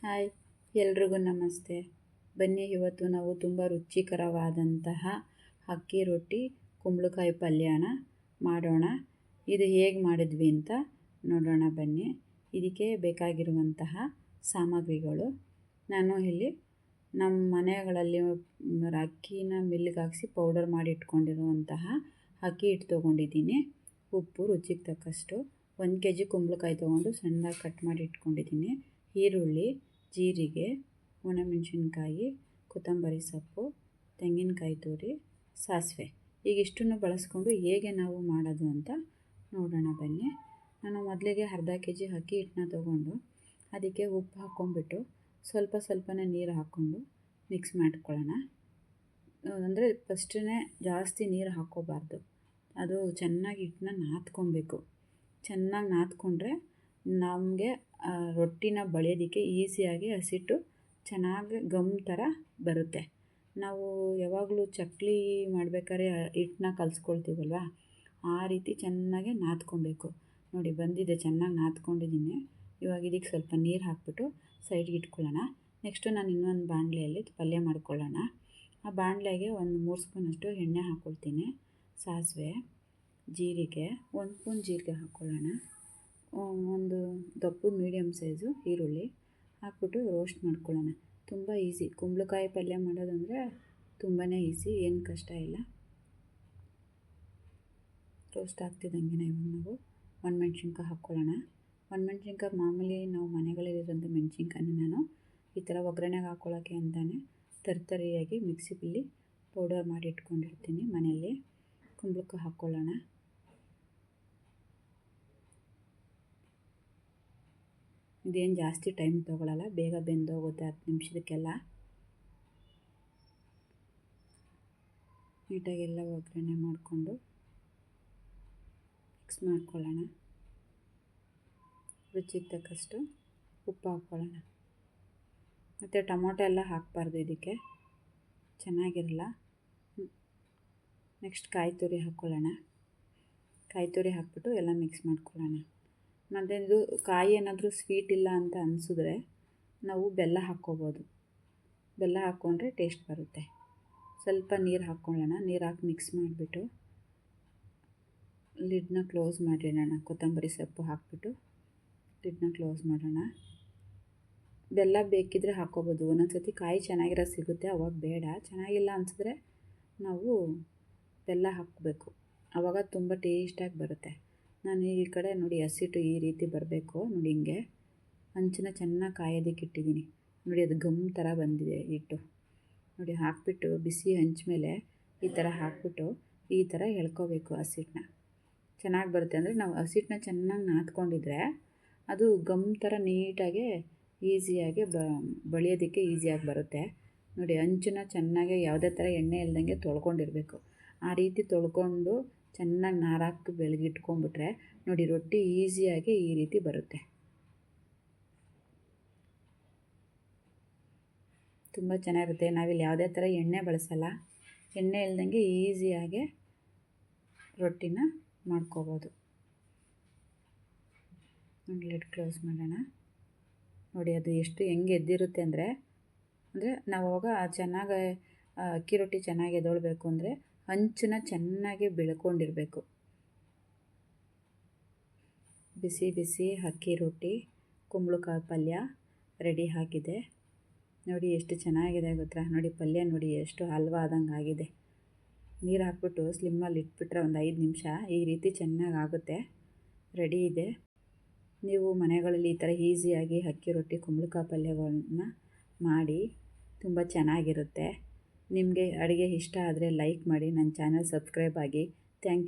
Hi, ಎಲ್ರಿಗೂ ನಮಸ್ತೆ. ಬನ್ನಿ, ಇವತ್ತು ನಾವು ತುಂಬ ರುಚಿಕರವಾದಂತಹ ಅಕ್ಕಿ ರೊಟ್ಟಿ ಕುಂಬಳಕಾಯಿ ಪಲ್ಯನ ಮಾಡೋಣ. ಇದು ಹೇಗೆ ಮಾಡಿದ್ವಿ ಅಂತ ನೋಡೋಣ ಬನ್ನಿ. ಇದಕ್ಕೆ ಬೇಕಾಗಿರುವಂತಹ ಸಾಮಗ್ರಿಗಳು, ನಾನು ಇಲ್ಲಿ ನಮ್ಮ ಮನೆಗಳಲ್ಲಿ ಅಕ್ಕಿನ ಮಿಲ್ಲಿಗೆ ಹಾಕಿಸಿ ಪೌಡರ್ ಮಾಡಿ ಇಟ್ಕೊಂಡಿರುವಂತಹ ಅಕ್ಕಿ ಹಿಟ್ಟು ತೊಗೊಂಡಿದ್ದೀನಿ. ಉಪ್ಪು ರುಚಿಗೆ ತಕ್ಕಷ್ಟು. 1 kg ಕುಂಬಳಕಾಯಿ ತೊಗೊಂಡು ಸಣ್ಣದಾಗಿ ಕಟ್ ಮಾಡಿ ಇಟ್ಕೊಂಡಿದ್ದೀನಿ. ಈರುಳ್ಳಿ, ಜೀರಿಗೆ, ಒಣಮೆಣಸಿನ್ಕಾಯಿ, ಕೊತ್ತಂಬರಿ ಸೊಪ್ಪು, ತೆಂಗಿನಕಾಯಿ ತುರಿ, ಸಾಸಿವೆ. ಈಗ ಇಷ್ಟನ್ನು ಬಳಸ್ಕೊಂಡು ಹೇಗೆ ನಾವು ಮಾಡೋದು ಅಂತ ನೋಡೋಣ ಬನ್ನಿ. ನಾನು ಮೊದಲಿಗೆ ಅರ್ಧ kg ಅಕ್ಕಿ ಹಿಟ್ಟನ್ನ ತೊಗೊಂಡು ಅದಕ್ಕೆ ಉಪ್ಪು ಹಾಕ್ಕೊಂಡ್ಬಿಟ್ಟು ಸ್ವಲ್ಪನೇ ನೀರು ಹಾಕ್ಕೊಂಡು ಮಿಕ್ಸ್ ಮಾಡ್ಕೊಳ್ಳೋಣ. ಅಂದರೆ ಫಸ್ಟೇ ಜಾಸ್ತಿ ನೀರು ಹಾಕ್ಕೋಬಾರ್ದು, ಅದು ಚೆನ್ನಾಗಿ ಹಿಟ್ಟನ್ನ ನಾದ್ಕೊಬೇಕು. ಚೆನ್ನಾಗಿ ನಾದ್ಕೊಂಡ್ರೆ ನಮಗೆ ರೊಟ್ಟಿನ ಬಳಿಯೋದಕ್ಕೆ ಈಸಿಯಾಗಿ ಹಸಿಟ್ಟು ಚೆನ್ನಾಗಿ ಗಮ್ ಥರ ಬರುತ್ತೆ. ನಾವು ಯಾವಾಗಲೂ ಚಕ್ಲಿ ಮಾಡಬೇಕಾದ್ರೆ ಹಿಟ್ಟನ್ನ ಕಲಿಸ್ಕೊಳ್ತೀವಲ್ವ, ಆ ರೀತಿ ಚೆನ್ನಾಗಿ ನಾದ್ಕೊಬೇಕು. ನೋಡಿ, ಬಂದಿದೆ, ಚೆನ್ನಾಗಿ ನಾದ್ಕೊಂಡಿದ್ದೀನಿ. ಇವಾಗ ಇದಕ್ಕೆ ಸ್ವಲ್ಪ ನೀರು ಹಾಕ್ಬಿಟ್ಟು ಸೈಡ್ಗೆ ಇಟ್ಕೊಳ್ಳೋಣ. ನೆಕ್ಸ್ಟು ನಾನು ಇನ್ನೊಂದು ಬಾಣಲೆಯಲ್ಲಿ ಪಲ್ಯ ಮಾಡ್ಕೊಳ್ಳೋಣ. ಆ ಬಾಣಲೆಗೆ ಒಂದು 3 ಸ್ಪೂನಷ್ಟು ಎಣ್ಣೆ ಹಾಕ್ಕೊಳ್ತೀನಿ. ಸಾಸಿವೆ, ಜೀರಿಗೆ, 1 ಸ್ಪೂನ್ ಜೀರಿಗೆ ಹಾಕ್ಕೊಳ್ಳೋಣ. ಒಂದು ದಪ್ಪದ ಮೀಡಿಯಮ್ ಸೈಜು ಈರುಳ್ಳಿ ಹಾಕ್ಬಿಟ್ಟು ರೋಸ್ಟ್ ಮಾಡ್ಕೊಳ್ಳೋಣ. ತುಂಬ ಈಸಿ, ಕುಂಬಳಕಾಯಿ ಪಲ್ಯ ಮಾಡೋದಂದರೆ ತುಂಬಾ ಈಸಿ, ಏನು ಕಷ್ಟ ಇಲ್ಲ. ರೋಸ್ಟ್ ಆಗ್ತಿದ್ದಂಗೆ ಇವಾಗ ನಾವು ಒಣಮೆಣ್ಸಿನ್ಕಾಯಿ ಹಾಕ್ಕೊಳ್ಳೋಣ. ಒಣಮೆಣ್ಸಿನ್ಕಾಯಿ ಮಾಮೂಲಿ ನಾವು ಮನೆಗಳಲ್ಲಿರೋಂಥ ಮೆಣಸಿನ್ಕಾಯಿನ ನಾನು ಈ ಥರ ಒಗ್ಗರಣೆಗೆ ಹಾಕ್ಕೊಳ್ಳೋಕ್ಕೆ ಅಂತಲೇ ತರಿಯಾಗಿ ಮಿಕ್ಸಿಯಲ್ಲಿ ಪೌಡರ್ ಮಾಡಿ ಇಟ್ಕೊಂಡಿರ್ತೀನಿ ಮನೆಯಲ್ಲಿ. ಕುಂಬಳಕಾಯಿ ಹಾಕ್ಕೊಳ್ಳೋಣ. ಇದೇನು ಜಾಸ್ತಿ ಟೈಮ್ ತೊಗೊಳ್ಳಲ್ಲ, ಬೇಗ ಬೆಂದೋಗುತ್ತೆ, 10 ನಿಮಿಷಕ್ಕೆಲ್ಲ. ನೀಟಾಗೆಲ್ಲ ಒಗ್ಗರಣೆ ಮಾಡಿಕೊಂಡು ಮಿಕ್ಸ್ ಮಾಡ್ಕೊಳ್ಳೋಣ. ರುಚಿಗೆ ತಕ್ಕಷ್ಟು ಉಪ್ಪು ಹಾಕ್ಕೊಳ್ಳೋಣ. ಮತ್ತು ಟೊಮೊಟೊ ಎಲ್ಲ ಹಾಕಬಾರ್ದು, ಇದಕ್ಕೆ ಚೆನ್ನಾಗಿರಲ್ಲ. ನೆಕ್ಸ್ಟ್ ಕಾಯಿ ತುರಿ ಹಾಕ್ಕೊಳ್ಳೋಣ. ಕಾಯಿ ತುರಿ ಹಾಕ್ಬಿಟ್ಟು ಎಲ್ಲ ಮಿಕ್ಸ್ ಮಾಡ್ಕೊಳ್ಳೋಣ. ಮತ್ತು ಇದು ಕಾಯಿ ಏನಾದರೂ ಸ್ವೀಟ್ ಇಲ್ಲ ಅಂತ ಅನಿಸಿದ್ರೆ ನಾವು ಬೆಲ್ಲ ಹಾಕ್ಕೋಬೋದು. ಬೆಲ್ಲ ಹಾಕ್ಕೊಂಡ್ರೆ ಟೇಸ್ಟ್ ಬರುತ್ತೆ. ಸ್ವಲ್ಪ ನೀರು ಹಾಕ್ಕೊಳ್ಳೋಣ. ನೀರು ಹಾಕಿ ಮಿಕ್ಸ್ ಮಾಡಿಬಿಟ್ಟು ಲಿಡ್ನ ಕ್ಲೋಸ್ ಮಾಡಿಡೋಣ. ಕೊತ್ತಂಬರಿ ಸೊಪ್ಪು ಹಾಕ್ಬಿಟ್ಟು ಲಿಡ್ನ ಕ್ಲೋಸ್ ಮಾಡೋಣ. ಬೆಲ್ಲ ಬೇಕಿದ್ದರೆ ಹಾಕ್ಕೋಬೋದು. ಒಂದೊಂದು ಸರ್ತಿ ಕಾಯಿ ಚೆನ್ನಾಗಿರೋ ಸಿಗುತ್ತೆ, ಅವಾಗ ಬೇಡ. ಚೆನ್ನಾಗಿಲ್ಲ ಅನಿಸಿದ್ರೆ ನಾವು ಬೆಲ್ಲ ಹಾಕಬೇಕು, ಆವಾಗ ತುಂಬ ಟೇಸ್ಟಾಗಿ ಬರುತ್ತೆ. ನಾನು ಈ ಕಡೆ ನೋಡಿ ಹಸಿಟ್ಟು ಈ ರೀತಿ ಬರಬೇಕು. ನೋಡಿ, ಹಿಂಗೆ ಹಂಚನ್ನ ಚೆನ್ನಾಗಿ ಕಾಯೋದಕ್ಕೆ ಇಟ್ಟಿದ್ದೀನಿ. ನೋಡಿ, ಅದು ಗಮ್ ಥರ ಬಂದಿದೆ ಹಿಟ್ಟು. ನೋಡಿ, ಹಾಕ್ಬಿಟ್ಟು ಬಿಸಿ ಹಂಚ ಮೇಲೆ ಈ ಥರ ಹಾಕ್ಬಿಟ್ಟು ಈ ಥರ ಎಳ್ಕೋಬೇಕು. ಹಸಿಟ್ಟನ್ನ ಚೆನ್ನಾಗಿ ಬರುತ್ತೆ. ಅಂದರೆ ನಾವು ಹಸಿಟ್ಟನ್ನ ಚೆನ್ನಾಗಿ ನಾದ್ಕೊಂಡಿದ್ರೆ ಅದು ಗಮ್ ಥರ ನೀಟಾಗಿ ಈಸಿಯಾಗಿ ಬಳಿಯೋದಕ್ಕೆ ಈಸಿಯಾಗಿ ಬರುತ್ತೆ. ನೋಡಿ, ಹಂಚನ್ನ ಚೆನ್ನಾಗಿ ಯಾವುದೇ ಥರ ಎಣ್ಣೆ ಇಲ್ದಂಗೆ ತೊಳ್ಕೊಂಡಿರಬೇಕು. ಆ ರೀತಿ ತೊಳ್ಕೊಂಡು ಚೆನ್ನಾಗಿ ನಾರಾಕಿ ಬೆಳಗಿಟ್ಕೊಂಡ್ಬಿಟ್ರೆ ನೋಡಿ, ರೊಟ್ಟಿ ಈಸಿಯಾಗಿ ಈ ರೀತಿ ಬರುತ್ತೆ. ತುಂಬ ಚೆನ್ನಾಗಿರುತ್ತೆ. ನಾವಿಲ್ಲಿ ಯಾವುದೇ ಥರ ಎಣ್ಣೆ ಬಳಸಲ್ಲ. ಎಣ್ಣೆ ಇಲ್ದಂಗೆ ಈಸಿಯಾಗಿ ರೊಟ್ಟಿನ ಮಾಡ್ಕೋಬೋದು. ನೋಡಿ, ಲಿಡ್ ಕ್ಲೋಸ್ ಮಾಡೋಣ. ನೋಡಿ, ಅದು ಎಷ್ಟು ಹೆಂಗೆ ಎದ್ದಿರುತ್ತೆ ಅಂದರೆ ನಾವು ಅವಾಗ ಚೆನ್ನಾಗಿ ಅಕ್ಕಿ ರೊಟ್ಟಿ ಚೆನ್ನಾಗಿ ಎದ್ದೊಳ್ಬೇಕು ಅಂದರೆ ಹಂಚನ್ನ ಚೆನ್ನಾಗಿ ಬೆಳ್ಕೊಂಡಿರಬೇಕು. ಬಿಸಿ ಬಿಸಿ ಅಕ್ಕಿ ರೊಟ್ಟಿ ಕುಂಬಳಕಾಯಿ ಪಲ್ಯ ರೆಡಿ ಆಗಿದೆ. ನೋಡಿ, ಎಷ್ಟು ಚೆನ್ನಾಗಿದೆ ಗೊತ್ತಾ. ನೋಡಿ, ಪಲ್ಯ ನೋಡಿ ಎಷ್ಟು ಹಲ್ವಾ ಆದಂಗೆ ಆಗಿದೆ. ನೀರು ಹಾಕ್ಬಿಟ್ಟು ಸ್ಲಿಮ್ಮಲ್ಲಿ ಇಟ್ಬಿಟ್ರೆ ಒಂದು 5 ನಿಮಿಷ ಈ ರೀತಿ ಚೆನ್ನಾಗಿ ಆಗುತ್ತೆ. ರೆಡಿ ಇದೆ. ನೀವು ಮನೆಗಳಲ್ಲಿ ಈ ಥರ ಈಸಿಯಾಗಿ ಅಕ್ಕಿ ರೊಟ್ಟಿ ಕುಂಬಳಕಾಯಿ ಪಲ್ಯಗಳನ್ನ ಮಾಡಿ, ತುಂಬ ಚೆನ್ನಾಗಿರುತ್ತೆ. ನಿಮಗೆ ಅಡುಗೆ ಇಷ್ಟ ಆದರೆ ಲೈಕ್ ಮಾಡಿ, ನನ್ನ ಚಾನಲ್ ಸಬ್ಸ್ಕ್ರೈಬ್ ಆಗಿ. Thank you.